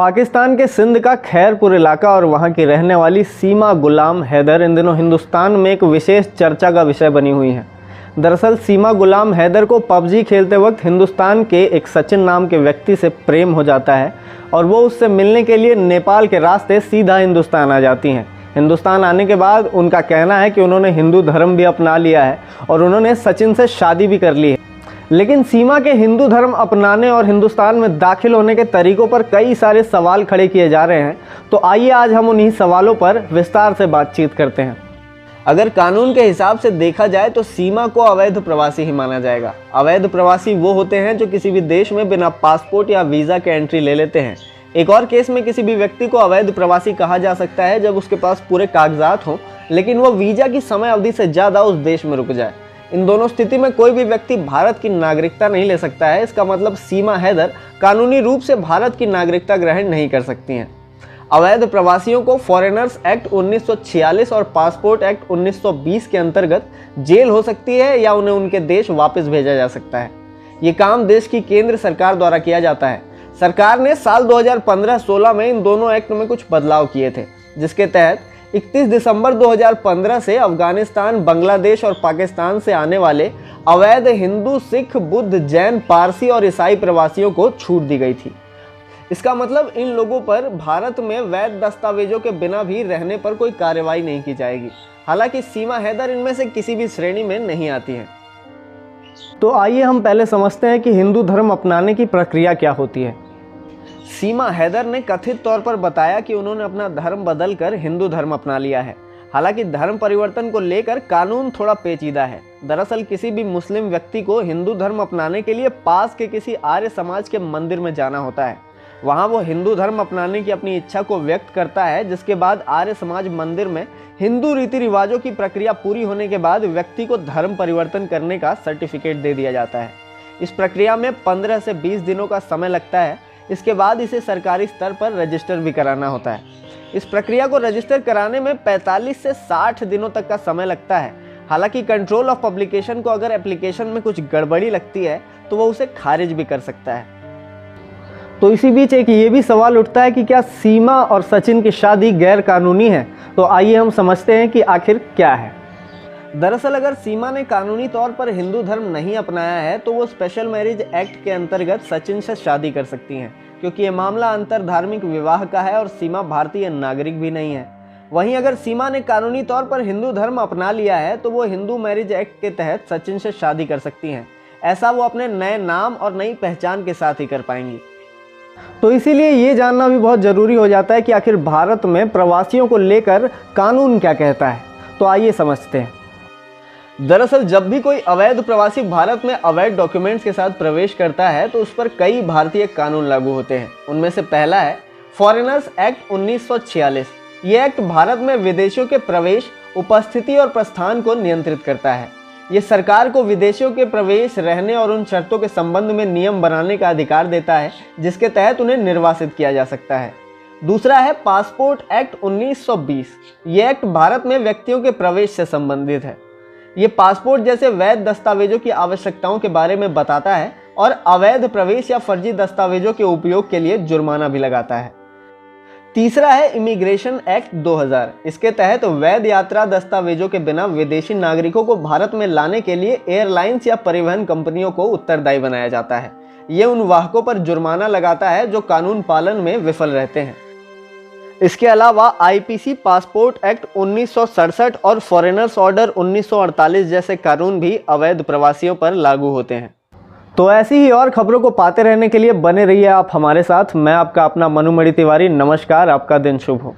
पाकिस्तान के सिंध का खैरपुर इलाका और वहां की रहने वाली सीमा गुलाम हैदर इन दिनों हिंदुस्तान में एक विशेष चर्चा का विषय बनी हुई हैं। दरअसल सीमा गुलाम हैदर को पबजी खेलते वक्त हिंदुस्तान के एक सचिन नाम के व्यक्ति से प्रेम हो जाता है और वो उससे मिलने के लिए नेपाल के रास्ते सीधा हिंदुस्तान आ जाती हैं। हिंदुस्तान आने के बाद उनका कहना है कि उन्होंने हिंदू धर्म भी अपना लिया है और उन्होंने सचिन से शादी भी कर ली है। लेकिन सीमा के हिंदू धर्म अपनाने और हिंदुस्तान में दाखिल होने के तरीकों पर कई सारे सवाल खड़े किए जा रहे हैं। तो आइए आज हम उन्हीं सवालों पर विस्तार से बातचीत करते हैं। अगर कानून के हिसाब से देखा जाए तो सीमा को अवैध प्रवासी ही माना जाएगा। अवैध प्रवासी वो होते हैं जो किसी भी देश में बिना पासपोर्ट या वीज़ा के एंट्री ले लेते हैं। एक और केस में किसी भी व्यक्ति को अवैध प्रवासी कहा जा सकता है जब उसके पास पूरे कागजात हों लेकिन वो वीज़ा की समय अवधि से ज़्यादा उस देश में रुक जाए। इन दोनों स्थिति में कोई भी व्यक्ति भारत की नागरिकता नहीं ले सकता है। इसका मतलब सीमा हैदर कानूनी रूप से भारत की नागरिकता ग्रहण नहीं कर सकती हैं। अवैध प्रवासियों को फॉरेनर्स एक्ट 1946 और पासपोर्ट एक्ट 1920 के अंतर्गत जेल हो सकती है या उन्हें उनके देश वापस भेजा जा सकता है। ये काम देश की केंद्र सरकार द्वारा किया जाता है। सरकार ने साल 2015-16 में इन दोनों एक्ट में कुछ बदलाव किए थे, जिसके तहत 31 दिसंबर 2015 से अफगानिस्तान, बांग्लादेश और पाकिस्तान से आने वाले अवैध हिंदू, सिख, बुद्ध, जैन, पारसी और ईसाई प्रवासियों को छूट दी गई थी। इसका मतलब इन लोगों पर भारत में वैध दस्तावेजों के बिना भी रहने पर कोई कार्रवाई नहीं की जाएगी। हालांकि सीमा हैदर इनमें से किसी भी श्रेणी में नहीं आती है। तो आइए हम पहले समझते हैं कि हिंदू धर्म अपनाने की प्रक्रिया क्या होती है। सीमा हैदर ने कथित तौर पर बताया कि उन्होंने अपना धर्म बदलकर हिंदू धर्म अपना लिया है। हालांकि धर्म परिवर्तन को लेकर कानून थोड़ा पेचीदा है। दरअसल किसी भी मुस्लिम व्यक्ति को हिंदू धर्म अपनाने के लिए पास के किसी आर्य समाज के मंदिर में जाना होता है। वहां वो हिंदू धर्म अपनाने की अपनी इच्छा को व्यक्त करता है, जिसके बाद आर्य समाज मंदिर में हिंदू रीति रिवाजों की प्रक्रिया पूरी होने के बाद व्यक्ति को धर्म परिवर्तन करने का सर्टिफिकेट दे दिया जाता है। इस प्रक्रिया में 15 से 20 दिनों का समय लगता है। इसके बाद इसे सरकारी स्तर पर रजिस्टर भी कराना होता है। इस प्रक्रिया को रजिस्टर कराने में 45 से 60 दिनों तक का समय लगता है। हालांकि कंट्रोल ऑफ पब्लिकेशन को अगर एप्लीकेशन में कुछ गड़बड़ी लगती है तो वो उसे खारिज भी कर सकता है। तो इसी बीच एक ये भी सवाल उठता है कि क्या सीमा और सचिन की शादी गैर कानूनी है। तो आइए हम समझते हैं कि आखिर क्या है। दरअसल अगर सीमा ने कानूनी तौर पर हिंदू धर्म नहीं अपनाया है तो वो स्पेशल मैरिज एक्ट के अंतर्गत सचिन से शादी कर सकती हैं, क्योंकि ये मामला अंतर धार्मिक विवाह का है और सीमा भारतीय नागरिक भी नहीं है। वहीं अगर सीमा ने कानूनी तौर पर हिंदू धर्म अपना लिया है तो वो हिंदू मैरिज एक्ट के तहत सचिन से शादी कर सकती हैं। ऐसा वो अपने नए नाम और नई पहचान के साथ ही कर पाएंगी। तो इसीलिए ये जानना भी बहुत ज़रूरी हो जाता है कि आखिर भारत में प्रवासियों को लेकर कानून क्या कहता है। तो आइए समझते हैं। दरअसल जब भी कोई अवैध प्रवासी भारत में अवैध डॉक्यूमेंट्स के साथ प्रवेश करता है तो उस पर कई भारतीय कानून लागू होते हैं। उनमें से पहला है फॉरेनर्स एक्ट 1946। ये एक्ट भारत में विदेशियों के प्रवेश, उपस्थिति और प्रस्थान को नियंत्रित करता है। ये सरकार को विदेशियों के प्रवेश, रहने और उन शर्तों के संबंध में नियम बनाने का अधिकार देता है जिसके तहत उन्हें निर्वासित किया जा सकता है। दूसरा है पासपोर्ट एक्ट 1920। ये एक्ट भारत में व्यक्तियों के प्रवेश से संबंधित है। ये पासपोर्ट जैसे वैध दस्तावेजों की आवश्यकताओं के बारे में बताता है और अवैध प्रवेश या फर्जी दस्तावेजों के उपयोग के लिए जुर्माना भी लगाता है। तीसरा है इमिग्रेशन एक्ट 2000। इसके तहत वैध यात्रा दस्तावेजों के बिना विदेशी नागरिकों को भारत में लाने के लिए एयरलाइंस या परिवहन कंपनियों को उत्तरदायी बनाया जाता है। ये उन वाहकों पर जुर्माना लगाता है जो कानून पालन में विफल रहते हैं। इसके अलावा आईपीसी पासपोर्ट एक्ट 1967 और फॉरेनर्स ऑर्डर 1948 जैसे कानून भी अवैध प्रवासियों पर लागू होते हैं। तो ऐसी ही और खबरों को पाते रहने के लिए बने रहिए आप हमारे साथ। मैं आपका अपना मनु मणि तिवारी। नमस्कार, आपका दिन शुभ हो।